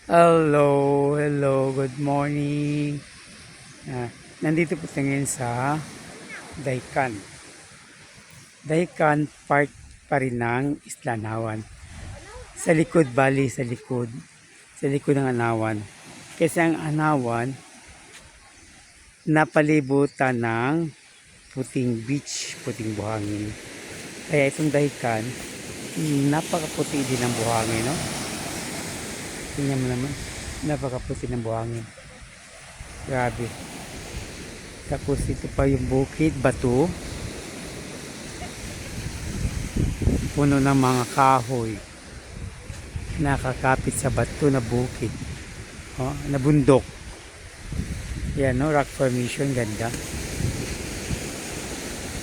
Hello, good morning. Nandito po tayo ngayon sa Daikan. Daikan part pa rin ng Isla Anawan. Sa likod, bali sa likod. Sa likod ng Anawan. Kasi ang Anawan, napalibutan ng puting beach, puting buhangin. Kaya itong Daikan, napakaputi din ng buhangin, no? Tingnan mo naman, napakaputi ng buhangin. Grabe. Tapos ito pa yung bukid, bato. Puno ng mga kahoy. Nakakapit sa bato na bukid. Oh, na bundok. Yan, no? Rock formation, ganda.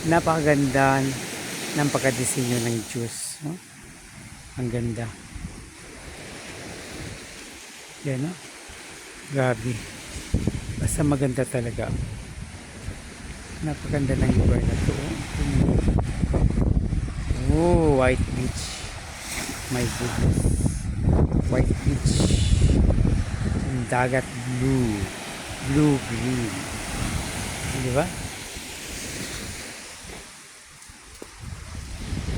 Napakaganda ng pagkadisenyo ng Diyos. No? Ang ganda. Yan, no? Grabe. Basta maganda talaga. Napaganda ng lugar na to. Oh, white beach. My goodness. White beach. Yung dagat blue. Blue green. Di ba?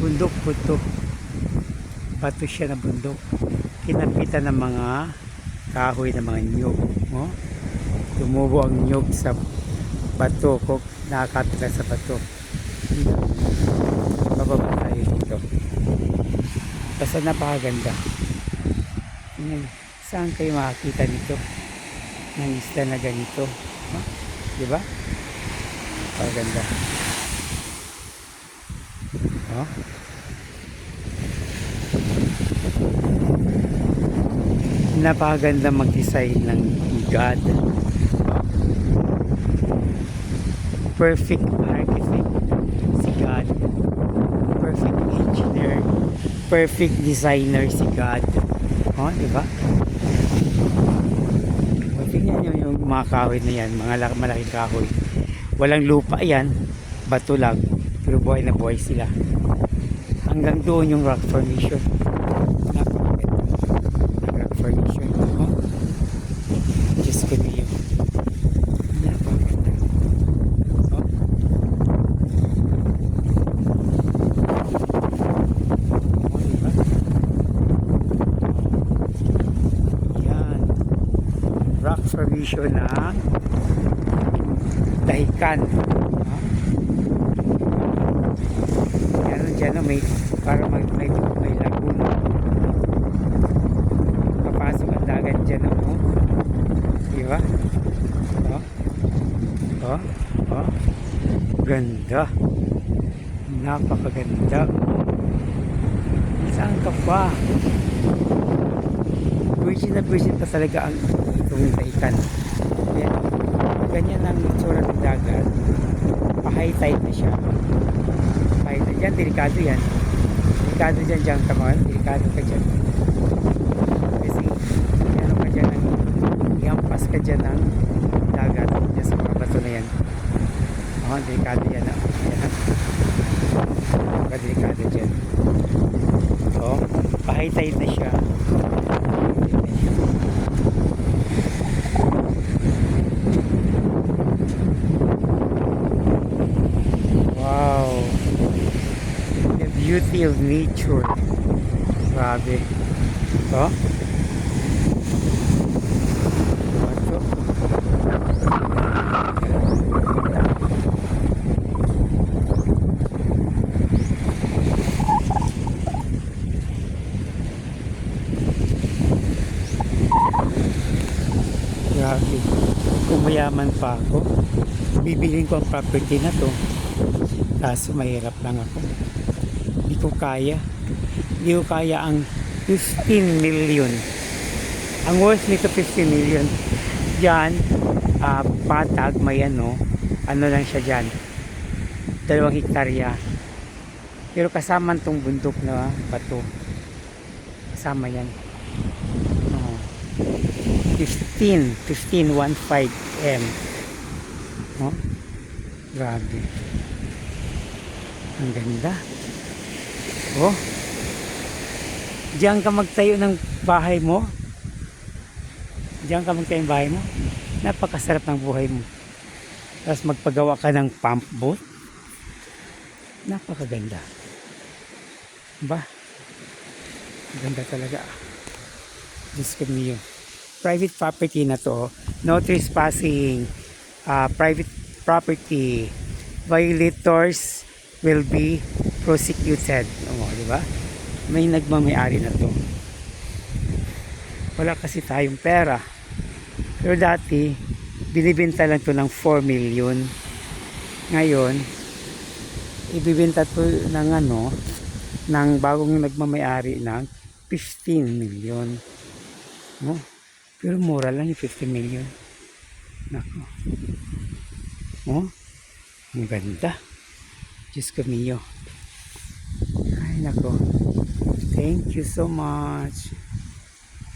Bundok po ito. Bato siya na bundok. Kinapitan ng mga kahoy ng mga nyug. Oh? Tumubo ang nyug sa bato. Kung nakakapit lang sa bato. Bababa tayo dito. Basta napakaganda. Saan kayo makakita nito? Ng isla na ganito. Huh? Diba? Napakaganda. Oh? Napakaganda mag-design ng God. Perfect architect si God. Perfect engineer. Perfect designer si God. Oh, di ba? Tingnan nyo yung mga kahoy na yan, mga malaking kahoy. Walang lupa yan, bato lang. Pero buhay na buhay sila. Hanggang doon yung rock formation. Napakaganda ng rock formation. Oh? Diyos ko niyo. Napakaganda. Oh? Oh, diba? Yan. Rock formation ng Daikan. Oh? Yan, dyan may para may laguna. Papasok ang dagat dyan. Oh? Diba? Oh? Oh? Oh? Ganda. Napakaganda. Saan ka pa? Virgin na virgin pa talaga ang itong Daikan. Yan. Ganyan ang itsura ng dagat. Pa-high tide na siya. High tide. Yan, delikado yan. Delikado dyan dyan ka man. Delikado ka dyan. Kasi, ano ka dyan ng iampas ka dyan ng dagat. Dyan sa mga bato na yan. Oh, delikado yan. Yan. Delikado dyan. Oh, pa-high tide na siya. Wow, the beauty of nature. Grabe. Oh? Bato. Grabe. Kung mayaman pa ako, bibilin ko ang property na to. Kaso mahirap lang ako. Hindi ko kaya. Hindi ko kaya ang 15 million. Ang worth nito 15 million. Diyan, patag, may ano lang siya dyan. 2 hektarya. Pero kasama tong bundok na bato. Kasama yan. Oh. 15.15 M. Oh, grabe. Ang ganda. Oh. Diyan ka magtayo ng bahay mo. diyan ka magkaya yung bahay mo. Napakasarap ng buhay mo. Tapos magpagawa ka ng pump boat. Napakaganda. Ba? Ganda talaga. Diyos ko niyo. Private property na to. No trespassing. Private property. Violators will be prosecuted. Di ba? May nagmamayari na to. Wala kasi tayong pera. Pero dati, binibenta lang to ng 4 million. Ngayon, ibibenta to ng ng bagong nagmamayari ng 15 million. No? Pero mura lang yung 15 million. Nako. Oh, ang ganda. Diyos ko niyo. Ay, nako. Thank you so much.